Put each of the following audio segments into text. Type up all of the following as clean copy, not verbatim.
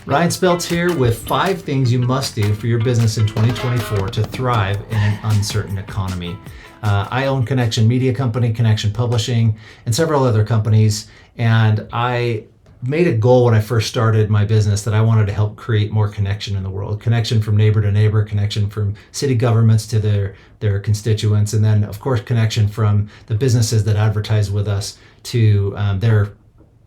Ryan Speltz here with 5 things you must do for your business in 2024 to thrive in an uncertain economy. I own Connection Media Company, Connection Publishing, and several other companies. And I made a goal when I first started my business that I wanted to help create more connection in the world. Connection from neighbor to neighbor, connection from city governments to their constituents, and then of course connection from the businesses that advertise with us to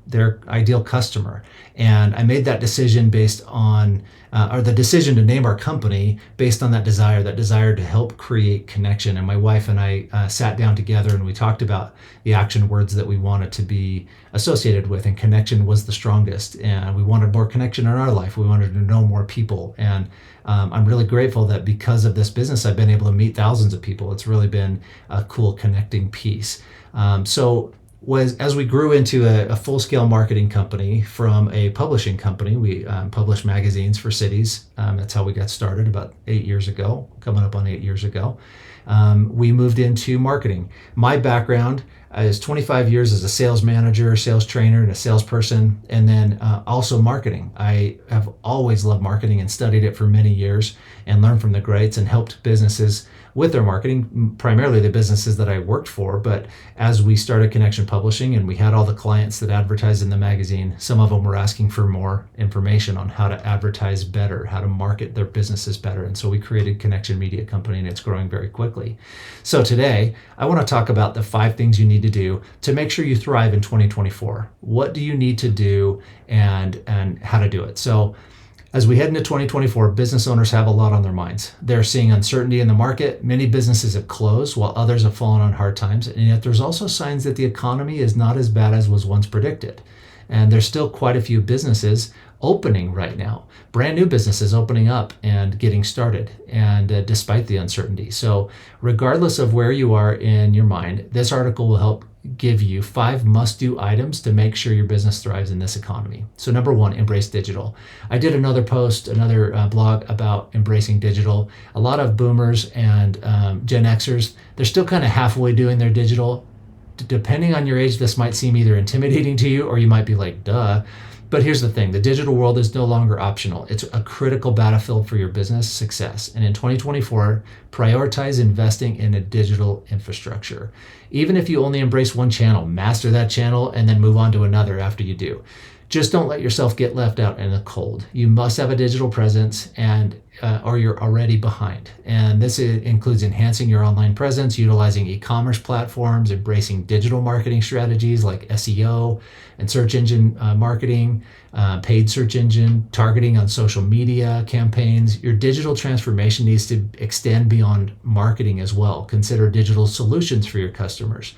their ideal customer. And I made that decision based on, or the decision to name our company based on that desire to help create connection. And my wife and I sat down together and we talked about the action words that we wanted to be associated with, and connection was the strongest. And we wanted more connection in our life. We wanted to know more people. And I'm really grateful that because of this business, I've been able to meet thousands of people. It's really been a cool connecting piece. As we grew into a full-scale marketing company from a publishing company, we published magazines for cities. That's how we got started about 8 years ago, coming up on 8 years ago. We moved into marketing. My background is 25 years as a sales manager, sales trainer, and a salesperson, and then also marketing. I have always loved marketing and studied it for many years and learned from the greats and helped businesses with their marketing, primarily the businesses that I worked for. But as we started Connection Publishing and we had all the clients that advertised in the magazine, some of them were asking for more information on how to advertise better, how to market their businesses better. And so we created Connection Media Company, and it's growing very quickly. So today, I want to talk about the 5 things you need to do to make sure you thrive in 2024. What do you need to do and how to do it? So as we head into 2024, business owners have a lot on their minds. They're seeing uncertainty in the market. Many businesses have closed while others have fallen on hard times. And yet there's also signs that the economy is not as bad as was once predicted. And there's still quite a few businesses opening right now, brand new businesses opening up and getting started, and despite the uncertainty. So regardless of where you are in your mind, this article will help give you 5 must-do items to make sure your business thrives in this economy. So number 1, embrace digital. I did another blog about embracing digital. A lot of boomers and Gen Xers, they're still kind of halfway doing their digital. Depending on your age, this might seem either intimidating to you or you might be like, duh. But here's the thing, the digital world is no longer optional. It's a critical battlefield for your business success. And in 2024, prioritize investing in a digital infrastructure. Even if you only embrace one channel, master that channel and then move on to another after you do. Just don't let yourself get left out in the cold. You must have a digital presence or you're already behind. And this includes enhancing your online presence, utilizing e-commerce platforms, embracing digital marketing strategies like SEO and search engine marketing, paid search engine, targeting on social media campaigns. Your digital transformation needs to extend beyond marketing as well. Consider digital solutions for your customers.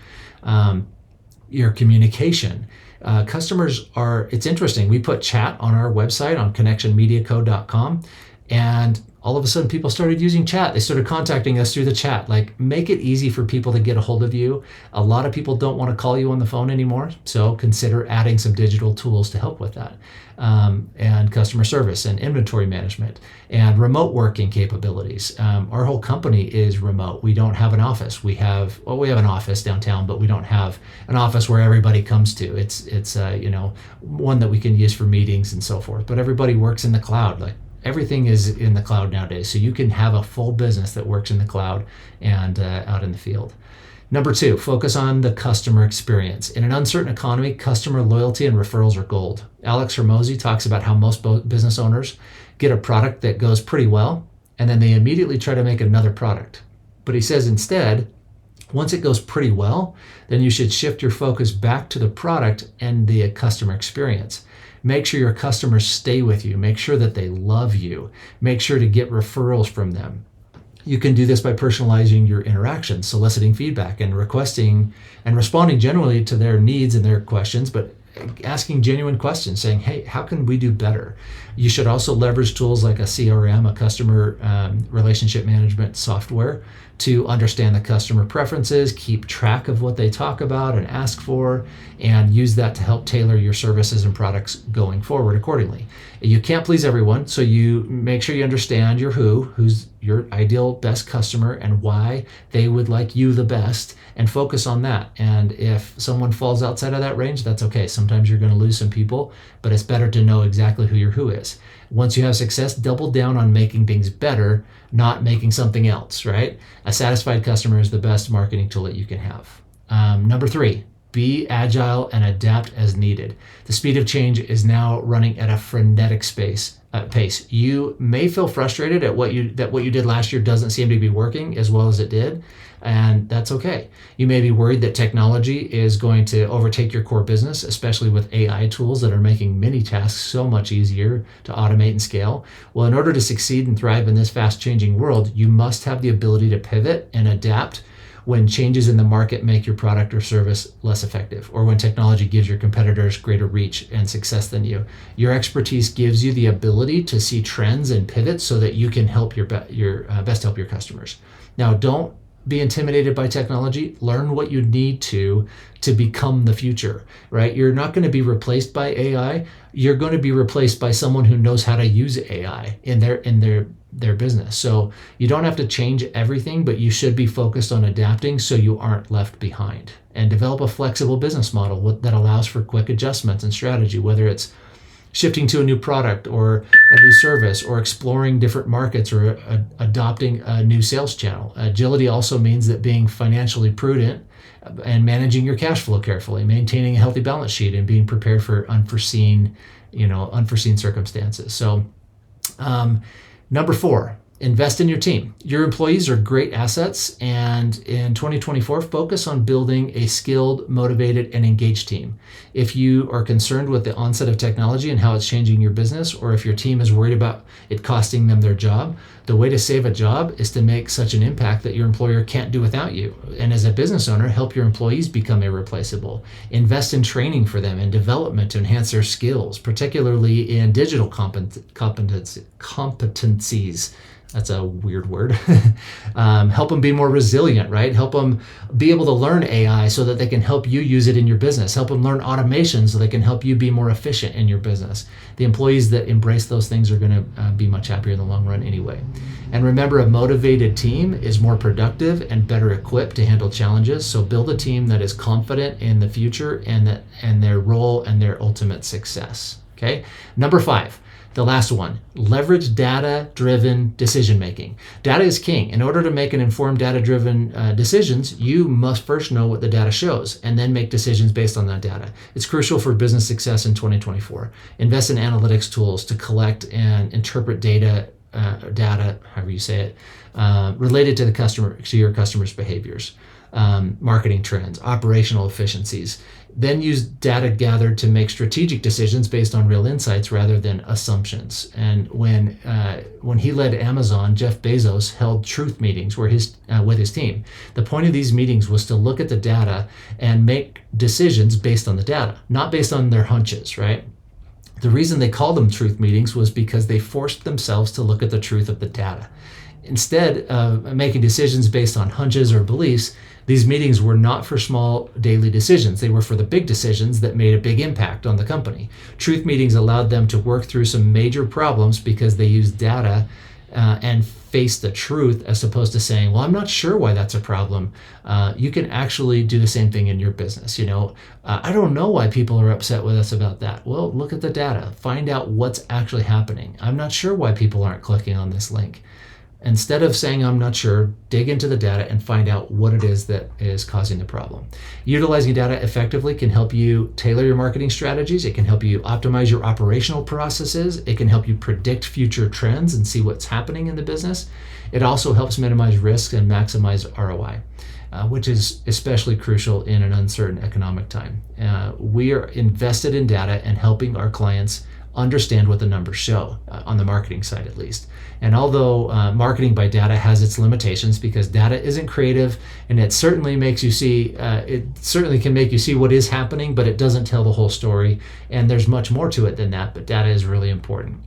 Your communication. It's interesting. We put chat on our website on connectionmediaco.com, and all of a sudden people started using chat. They started contacting us through the chat. Like, make it easy for people to get a hold of you. A lot of people don't want to call you on the phone anymore, so consider adding some digital tools to help with that. And customer service and inventory management and remote working capabilities. Our whole company is remote. We don't have an office. We have an office downtown, but we don't have an office where everybody comes to. It's one that we can use for meetings and so forth. But everybody works in the cloud. Like, everything is in the cloud nowadays. So you can have a full business that works in the cloud and out in the field. Number 2, focus on the customer experience. In an uncertain economy, customer loyalty and referrals are gold. Alex Hormozy talks about how most business owners get a product that goes pretty well, and then they immediately try to make another product. But he says instead, once it goes pretty well, then you should shift your focus back to the product and the customer experience. Make sure your customers stay with you. Make sure that they love you. Make sure to get referrals from them. You can do this by personalizing your interactions, soliciting feedback, and requesting and responding generally to their needs and their questions, but asking genuine questions, saying, hey, how can we do better? You should also leverage tools like a CRM, a customer relationship management software, to understand the customer preferences, keep track of what they talk about and ask for, and use that to help tailor your services and products going forward accordingly. You can't please everyone, so you make sure you understand your who's your ideal best customer and why they would like you the best, and focus on that. And if someone falls outside of that range, that's okay. Sometimes you're going to lose some people, but it's better to know exactly who your who is. Once you have success, double down on making things better, not making something else, right? A satisfied customer is the best marketing tool that you can have. Number 3, be agile and adapt as needed. The speed of change is now running at a frenetic pace. You may feel frustrated at what you did last year doesn't seem to be working as well as it did, and that's okay. You may be worried that technology is going to overtake your core business, especially with AI tools that are making many tasks so much easier to automate and scale. Well, in order to succeed and thrive in this fast-changing world, you must have the ability to pivot and adapt when changes in the market make your product or service less effective, or when technology gives your competitors greater reach and success than you. Your expertise gives you the ability to see trends and pivot so that you can help best help your customers. Now, don't be intimidated by technology. Learn what you need to become the future, right? You're not going to be replaced by AI. You're going to be replaced by someone who knows how to use AI in their business. So you don't have to change everything, but you should be focused on adapting so you aren't left behind. And develop a flexible business model that allows for quick adjustments and strategy, whether it's shifting to a new product or a new service, or exploring different markets, or adopting a new sales channel. Agility also means that being financially prudent and managing your cash flow carefully, maintaining a healthy balance sheet, and being prepared for unforeseen circumstances. So, number 4, invest in your team. Your employees are great assets, and in 2024, focus on building a skilled, motivated, and engaged team. If you are concerned with the onset of technology and how it's changing your business, or if your team is worried about it costing them their job, the way to save a job is to make such an impact that your employer can't do without you. And as a business owner, help your employees become irreplaceable. Invest in training for them and development to enhance their skills, particularly in digital competencies. That's a weird word. Help them be more resilient, right? Help them be able to learn AI so that they can help you use it in your business. Help them learn automation so they can help you be more efficient in your business. The employees that embrace those things are going to be much happier in the long run anyway. And remember, a motivated team is more productive and better equipped to handle challenges. So build a team that is confident in the future and their role and their ultimate success. Okay. Number 5. The last one, leverage data-driven decision-making. Data is king. In order to make an informed data-driven decisions, you must first know what the data shows and then make decisions based on that data. It's crucial for business success in 2024. Invest in analytics tools to collect and interpret data, however you say it, related to your customers' behaviors, marketing trends, operational efficiencies. Then use data gathered to make strategic decisions based on real insights rather than assumptions. And when he led Amazon, Jeff Bezos held truth meetings with his team. The point of these meetings was to look at the data and make decisions based on the data, not based on their hunches, right? The reason they called them truth meetings was because they forced themselves to look at the truth of the data. Instead of making decisions based on hunches or beliefs, these meetings were not for small daily decisions. They were for the big decisions that made a big impact on the company. Truth meetings allowed them to work through some major problems because they used data and face the truth, as opposed to saying, well, I'm not sure why that's a problem. You can actually do the same thing in your business. I don't know why people are upset with us about that. Well, look at the data. Find out what's actually happening. I'm not sure why people aren't clicking on this link. Instead of saying, I'm not sure, dig into the data and find out what it is that is causing the problem. Utilizing data effectively can help you tailor your marketing strategies. It can help you optimize your operational processes. It can help you predict future trends and see what's happening in the business. It also helps minimize risks and maximize ROI, which is especially crucial in an uncertain economic time. We are invested in data and helping our clients understand what the numbers show, on the marketing side at least. And although marketing by data has its limitations, because data isn't creative, and it certainly can make you see what is happening, but it doesn't tell the whole story. And there's much more to it than that, but data is really important.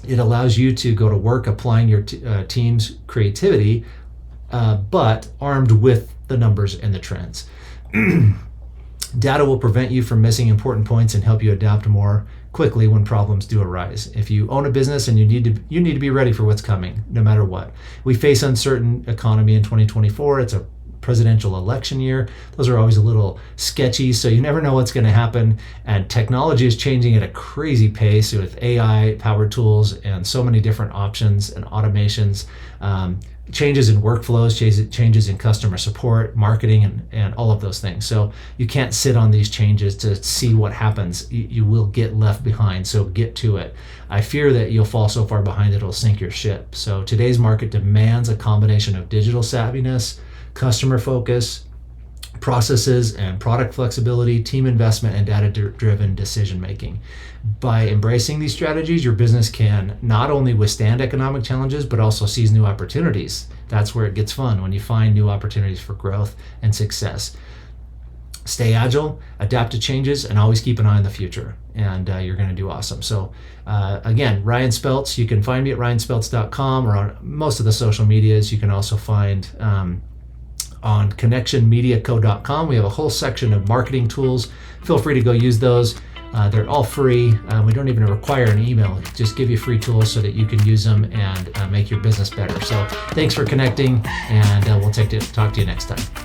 It allows you to go to work applying your team's creativity but armed with the numbers and the trends. Data will prevent you from missing important points and help you adapt more quickly when problems do arise. If you own a business, and you need to be ready for what's coming, no matter what. We face uncertain economy in 2024. It's a presidential election year. Those are always a little sketchy, so you never know what's going to happen. And technology is changing at a crazy pace with AI powered tools and so many different options and automations. Changes in workflows, changes in customer support, marketing, and all of those things. So you can't sit on these changes to see what happens. You will get left behind, so get to it. I fear that you'll fall so far behind it'll sink your ship. So today's market demands a combination of digital savviness, customer focus, processes and product flexibility, team investment, and data-driven decision making. By embracing these strategies, your business can not only withstand economic challenges, but also seize new opportunities. That's where it gets fun, when you find new opportunities for growth and success. Stay agile, adapt to changes, and always keep an eye on the future, and you're going to do awesome. So again, Ryan Speltz, you can find me at ryanspeltz.com or on most of the social medias. You can also find on connectionmediaco.com. We have a whole section of marketing tools. Feel free to go use those. They're all free. We don't even require an email. Just give you free tools so that you can use them and make your business better. So thanks for connecting, and we'll talk to you next time.